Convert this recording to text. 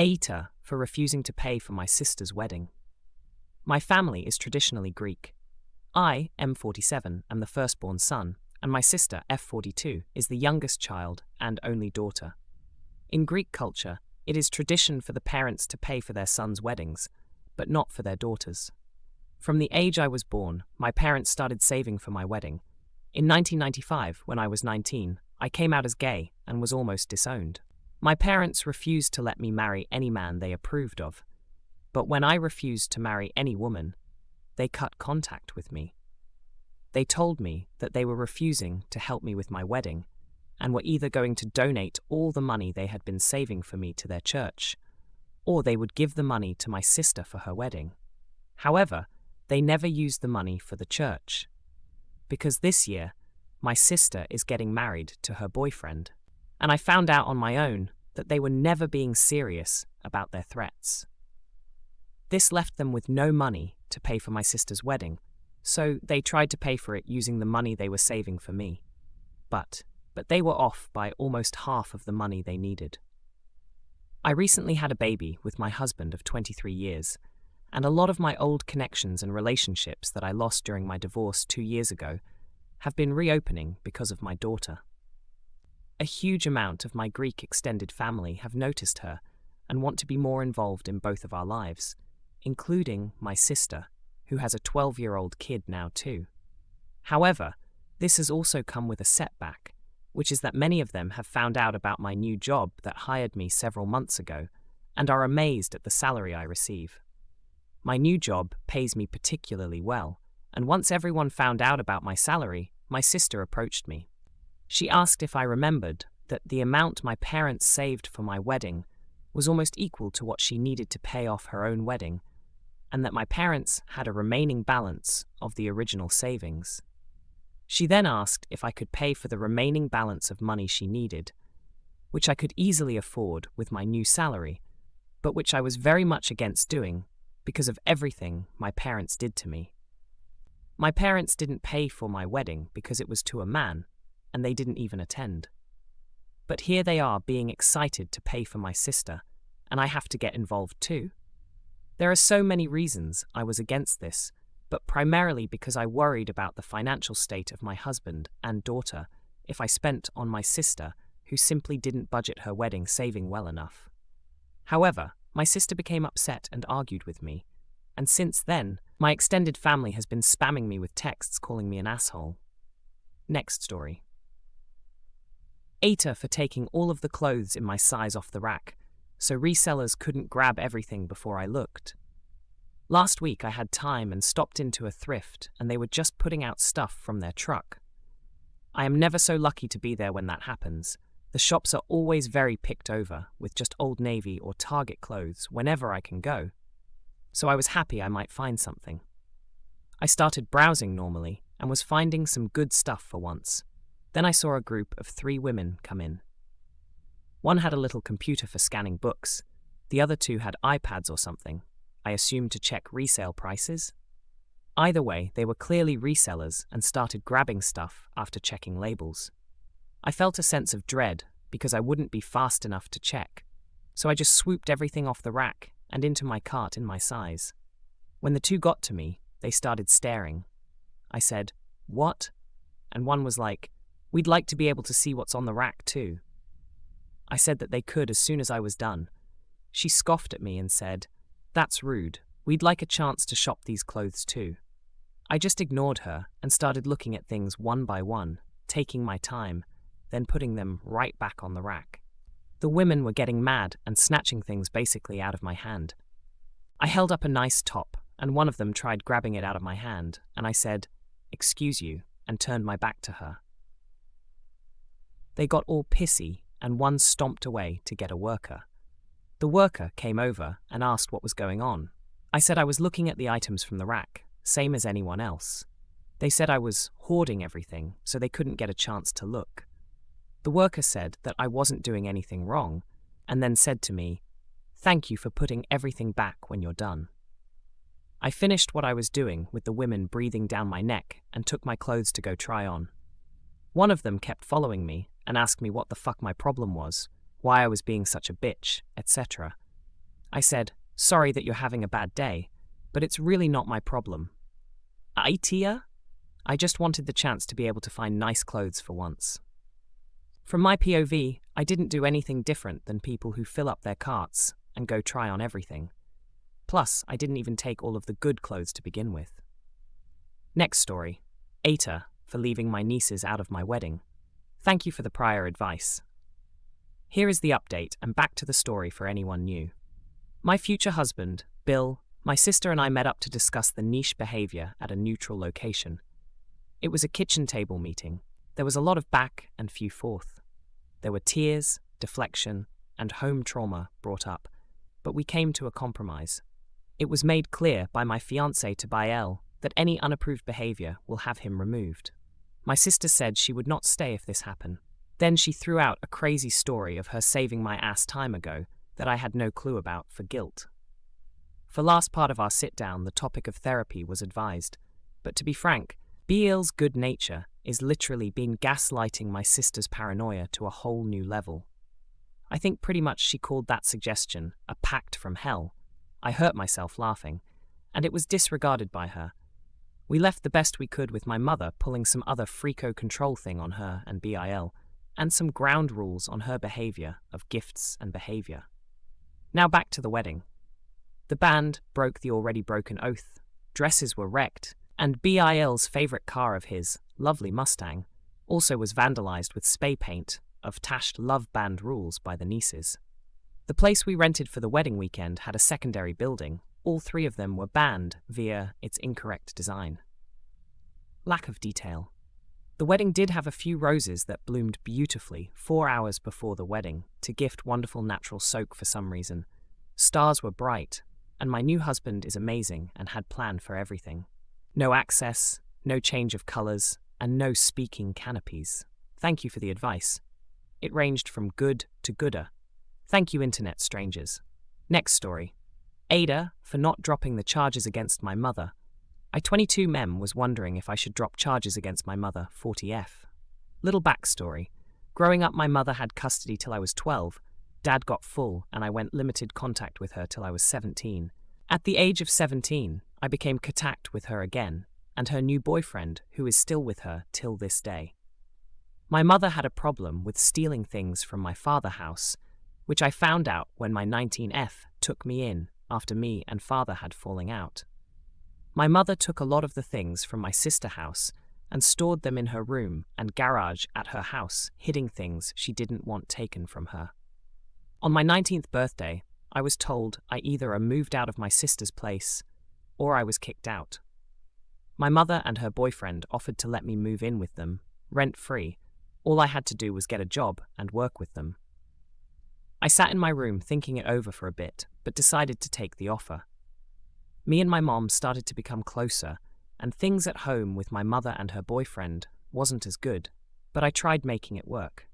AITA for refusing to pay for my sister's wedding. My family is traditionally Greek. I, M47, am the firstborn son, and my sister, F42, is the youngest child and only daughter. In Greek culture, it is tradition for the parents to pay for their sons' weddings, but not for their daughters. From the age I was born, my parents started saving for my wedding. In 1995, when I was 19, I came out as gay and was almost disowned. My parents refused to let me marry any man they approved of, but when I refused to marry any woman, they cut contact with me. They told me that they were refusing to help me with my wedding and were either going to donate all the money they had been saving for me to their church, or they would give the money to my sister for her wedding. However, they never used the money for the church, because this year, my sister is getting married to her boyfriend, and I found out on my own that they were never being serious about their threats. This left them with no money to pay for my sister's wedding, so they tried to pay for it using the money they were saving for me. But they were off by almost half of the money they needed. I recently had a baby with my husband of 23 years, and a lot of my old connections and relationships that I lost during my divorce 2 years ago have been reopening because of my daughter. A huge amount of my Greek extended family have noticed her and want to be more involved in both of our lives, including my sister, who has a 12-year-old kid now too. However, this has also come with a setback, which is that many of them have found out about my new job that hired me several months ago and are amazed at the salary I receive. My new job pays me particularly well, and once everyone found out about my salary, my sister approached me. She asked if I remembered that the amount my parents saved for my wedding was almost equal to what she needed to pay off her own wedding, and that my parents had a remaining balance of the original savings. She then asked if I could pay for the remaining balance of money she needed, which I could easily afford with my new salary, but which I was very much against doing because of everything my parents did to me. My parents didn't pay for my wedding because it was to a man, and they didn't even attend. But here they are being excited to pay for my sister, and I have to get involved too. There are so many reasons I was against this, but primarily because I worried about the financial state of my husband and daughter if I spent on my sister, who simply didn't budget her wedding saving well enough. However, my sister became upset and argued with me, and since then, my extended family has been spamming me with texts calling me an asshole. Next story. AITA for taking all of the clothes in my size off the rack, so resellers couldn't grab everything before I looked. Last week I had time and stopped into a Thrift, and they were just putting out stuff from their truck. I am never so lucky to be there when that happens. The shops are always very picked over, with just Old Navy or Target clothes whenever I can go. So I was happy I might find something. I started browsing normally and was finding some good stuff for once. Then I saw a group of 3 women come in. One had a little computer for scanning books. The other 2 had iPads or something, I assumed to check resale prices. Either way, they were clearly resellers and started grabbing stuff after checking labels. I felt a sense of dread because I wouldn't be fast enough to check, so I just swooped everything off the rack and into my cart in my size. When the 2 got to me, they started staring. I said, "What?" And one was like, "We'd like to be able to see what's on the rack too." I said that they could as soon as I was done. She scoffed at me and said, "That's rude. We'd like a chance to shop these clothes too." I just ignored her and started looking at things one by one, taking my time, then putting them right back on the rack. The women were getting mad and snatching things basically out of my hand. I held up a nice top, and one of them tried grabbing it out of my hand, and I said, "Excuse you," and turned my back to her. They got all pissy, and one stomped away to get a worker. The worker came over and asked what was going on. I said I was looking at the items from the rack, same as anyone else. They said I was hoarding everything, so they couldn't get a chance to look. The worker said that I wasn't doing anything wrong, and then said to me, "Thank you for putting everything back when you're done." I finished what I was doing with the women breathing down my neck and took my clothes to go try on. One of them kept following me and asked me what the fuck my problem was, why I was being such a bitch, etc. I said, "Sorry that you're having a bad day, but it's really not my problem." AITA? I just wanted the chance to be able to find nice clothes for once. From my POV, I didn't do anything different than people who fill up their carts and go try on everything. Plus, I didn't even take all of the good clothes to begin with. Next story. AITA for leaving my nieces out of my wedding. Thank you for the prior advice. Here is the update and back to the story for anyone new. My future husband, Bill, my sister and I met up to discuss the niche behavior at a neutral location. It was a kitchen table meeting. There was a lot of back and few forth. There were tears, deflection, and home trauma brought up, but we came to a compromise. It was made clear by my fiancé to Bael that any unapproved behavior will have him removed. My sister said she would not stay if this happened. Then she threw out a crazy story of her saving my ass time ago that I had no clue about for guilt. For last part of our sit-down, the topic of therapy was advised, but to be frank, Bael's good nature is literally been gaslighting my sister's paranoia to a whole new level. I think pretty much she called that suggestion a pact from hell. I hurt myself laughing, and it was disregarded by her. We left the best we could with my mother pulling some other freako control thing on her and Bil, and some ground rules on her behavior of gifts and behavior. Now back to the wedding. The band broke the already broken oath, dresses were wrecked, and Bil's favourite car of his, lovely Mustang, also was vandalized with spray paint of tashed love band rules by the nieces. The place we rented for the wedding weekend had a secondary building. All three of them were banned via its incorrect design. Lack of detail. The wedding did have a few roses that bloomed beautifully 4 hours before the wedding to gift wonderful natural soak for some reason. Stars were bright, and my new husband is amazing and had planned for everything. No access, no change of colours, and no speaking canopies. Thank you for the advice. It ranged from good to gooder. Thank you, internet strangers. Next story. AITA for not dropping the charges against my mother. I 22 mem was wondering if I should drop charges against my mother, 40F. Little backstory. Growing up, my mother had custody till I was 12. Dad got full, and I went limited contact with her till I was 17. At the age of 17, I became contact with her again, and her new boyfriend, who is still with her till this day. My mother had a problem with stealing things from my father's house, which I found out when my 19F took me in after me and father had falling out. My mother took a lot of the things from my sister's house and stored them in her room and garage at her house, hiding things she didn't want taken from her. On my 19th birthday, I was told I either moved out of my sister's place or I was kicked out. My mother and her boyfriend offered to let me move in with them, rent-free. All I had to do was get a job and work with them. I sat in my room thinking it over for a bit, but decided to take the offer. Me and my mom started to become closer, and things at home with my mother and her boyfriend wasn't as good, but I tried making it work.